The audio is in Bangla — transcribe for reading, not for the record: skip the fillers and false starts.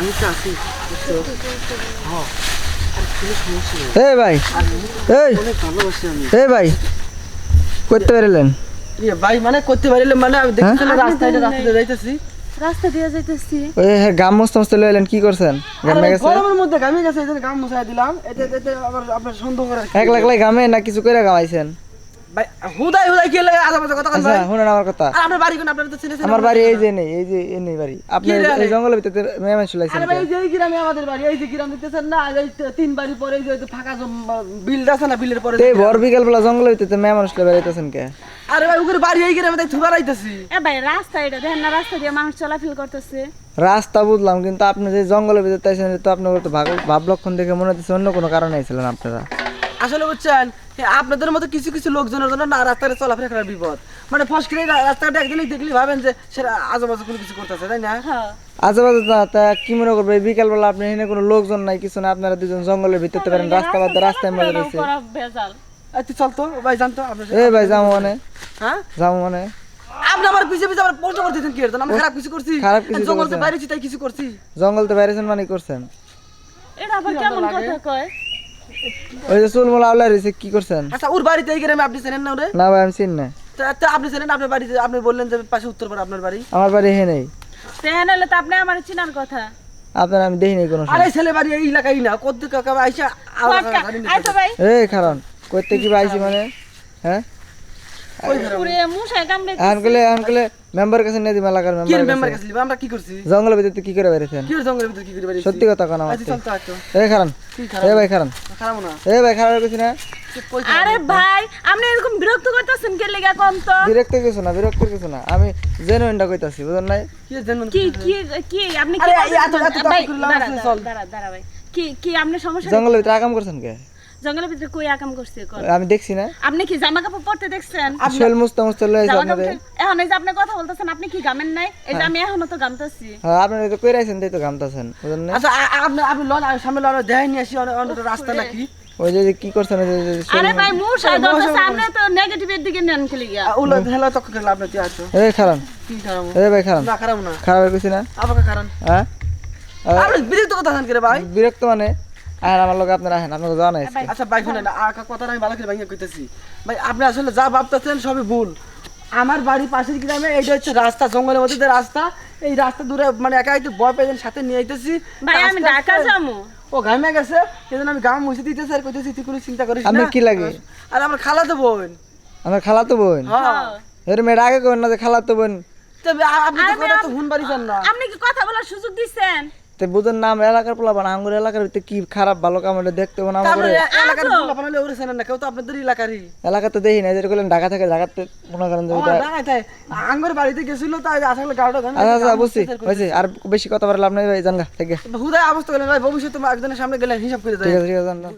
আমি তো আছি হ্যাঁ আর কোনো সমস্যা নেই এই ভাই এই অনেক ভালোবাসি আমি এই ভাই করতে পারলেন ইয়ে ভাই মানে করতে পারিলে মানে আমি দেখতেছি না রাস্তায় যাইতেছি রাস্তা দিয়ে যাইতেছি ওই গাম মস্ত মস্ত লইলেন কি করছেন গামে গেছে গরমের মধ্যে ঘামে গেছে এই জন্য ঘাম মুছাই দিলাম এতে এতে আবার আপনার সন্দেহ করার এক লাখ লাই গামে না কিছু করে গামাইছেন ভাই হুদাই কি লাগে আজে কথা আচ্ছা ভাই শুনেন আমার কথা আর আপনার বাড়ি কোন আপনার তো চিনেছেন আমার বাড়ি এই যে নেই এই যে এই নেই বাড়ি আপনি কি রে? এই জঙ্গলের ভিতরে মেহমান চলাইছেন আরে ভাই এই যে এই গ্রামে আমাদের বাড়ি এই যে গ্রাম দেখতেছেন না এই তিন বাড়ি পরে এই যে ফাঁকা বিল আছে না বিলের পরে এই ভর বিকেল বেলা জঙ্গলের ভিতরে মেহমান চলে বেড়াইতেছেন কে আরে ভাই ওদের বাড়ি এই গ্রামে তাই থুবার আইতাছি এ ভাই রাস্তা এটা দেখেন না রাস্তা দিয়ে মানুষ চলাফেরা করতেছে রাস্তা বুঝলাম কিন্তু আপনি যে জঙ্গলের ভিতরে তাইছেন তো আপনার তো ভাব লক্ষণ দেখে মনে হচ্ছে অন্য কোনো কারণে আইছিলেন আপনারা আসলে বুঝছেন আপনাদের মতো কিছু কিছু লোকজনের জন্য না রাস্তায় চলাফেরা করার বিপদ মানে ফস করে রাস্তাটা একদিনই দেখলি ভাবেন যে সেটা আজেবাজে কোনো কিছু করতেছে তাই না হ্যাঁ আজেবাজে না তা কি মনে করবে বিকাল বেলা আপনি এখানে কোনো লোকজন নাই কিছু না আপনারা দুজন জঙ্গলের ভিতরে পারেন রাস্তা বাদ রাস্তায় মজা রয়েছে করা ভেজাল তুই চল তো ভাই জানতো আপনার এই ভাই যাবো মানে হ্যাঁ যাবো মানে আপনি আমার পিছে পিছে আমার প্রশ্ন করতেছেন কি এর আমি খারাপ কিছু করছি খারাপ কিছু তো জঙ্গলতে করছেন। বাইরেছি তাই কিছু করছি জঙ্গল তো বাইরেছেন মানে করছেন এটা আবার কেমন কথা কয় ওই যে চুল মোলা আউলা রয়েছে কি করছেন আচ্ছা ওর বাড়িতে এই গ্রামে আপনি চেনেন না ওরে না ভাই আমি চিন না তা আপনি চেনেন আপনার বাড়িতে আপনি বললেন যে পাশে উত্তরপাড়া আপনার বাড়ি আমার বাড়ি এখানে নেই তেহেন হলে তো আপনি আমার চিনার কথা আপনার আমি দেখিনি কোনো সময়। আরে ছেলে বাড়ি এই এলাকায় না কত কাকা আইসা আই তো ভাই এই কারণ করতে কি পাইছি মানে হ্যাঁ পুরে মুশাই কামড়ে আনকলে মেম্বার কাছে নিয়ে দিই এলাকার কি মেম্বার মেম্বার কাছে কাছে আমরা কি করছি জঙ্গলের ভিতরে কি করে বেরিয়েছেন কি জঙ্গলের ভিতরে কি করে বাড়ি সত্যি কথা কোন আমার আচ্ছা চল তো একটু এই কারণ কি এই ভাই কারণ খারাপ না এই ভাই খারাপ কিছু না চুপ কই আরে ভাই আপনি এরকম বিরক্ত করতেছেন কে লাগা কোন তো বিরক্ত কিছু না আমি জেনুইনটা কইতাছি বুঝুন নাই কি জানেন কি কি কি আপনি কি আরে, বলতেছেন? এত তর্ক ভাই, করলাম, দাঁড়া, আসলে দাঁড়া, চল। দাঁড়া, দাঁড়া ভাই। কি কি আপনি সমস্যা জঙ্গলের ভিতরে আকাম করছেন কে জঙ্গলের ভিতরে কই আকাম করছে কোন আমি দেখছি না আপনি কি জামা কাপড় পরতে দেখছেন শৈল মুস্তা মুস্তা লয়ে জামা আপনাদের কাপড় এখন এই যে আপনি কথা বলতেছেন আপনি কি গামেন নাই এই যে আমি এখনো তো গামতাছি হ্যাঁ আপনারা তো কইরাইছেন তাই তো গামতাছেন বুঝুন না আচ্ছা আপনি লন সামনে লন দেখাই নিয়ে আসি অন্য রাস্তা নাকি ওই যে কি করছেন ওই যে আরে ভাই মুশাই দরকার আপনি তো নেগেটিভের দিকে নেন কি লিগা উলো হেলা তক করে আপনি তুই আছো এই খারান কি খারাপ এই ভাই খারান না খারাপ না খারাপ কিছু না আপনাকে খারাপ হ্যাঁ আপনি বিরক্ত কথা জানেন করে ভাই বিরক্ত মানে আহেন আমার লোক আপনারা আহেন আপনাকে জানা আছে আচ্ছা ভাই শুনেন কথা আমি ভালো করে ভাঙিয়ে কইতেছি ভাই আপনি আসলে যা ভাবতেছেন সবই ভুল আমার বাড়ির পাশের গ্রামে এইটা হচ্ছে রাস্তা জঙ্গলের মধ্যে যে রাস্তা এই রাস্তা দূরে মানে একা একটু বয় পেয়েছেন সাথে নিয়ে আইতেছি ভাই আমি ঢাকা যামু ও ঘামে গেছে সেজন্য আমি গাম মুছে দিতেছি আর কইতেছি তুই কোনো চিন্তা করিস না আপনার কি লাগে আর আমার খালাতো বোন আমার খালাতো বোন হ্যাঁ এর মেয়ের আগে কইন না যে খালাতো বোন তবে আপনি তো কথা তো হুন বাড়ি যান না আপনি কি কথা বলার সুযোগ দিছেন তে বুঝেন না আমরা এলাকার পোলা বানা আঙ্গুর এলাকার ভিতরে কি খারাপ ভালো কাম এটা দেখতে হবে না তারপরে আমাদের এলাকার পোলা বানালে ওরে চেনেন না কেউ তো আপনাদের এলাকারই এলাকাতে দেখি না যেটা করলেন ঢাকা থেকে ঢাকাতে মনে করেন যে ও ওইটা- না তাই আঙ্গুর বাড়িতে গেছিল তাই আসলে গাড়িটা গান আচ্ছা আচ্ছা বুঝছি হয়েছে আর বেশি কথা বলে লাভ নাই ভাই জানগা ঠিক আছে হুদায় অবস্থা গেলেন ভাই ভবিষ্যতে একজনের সামনে গেলে হিসাব করে দেয় ঠিক আছে জান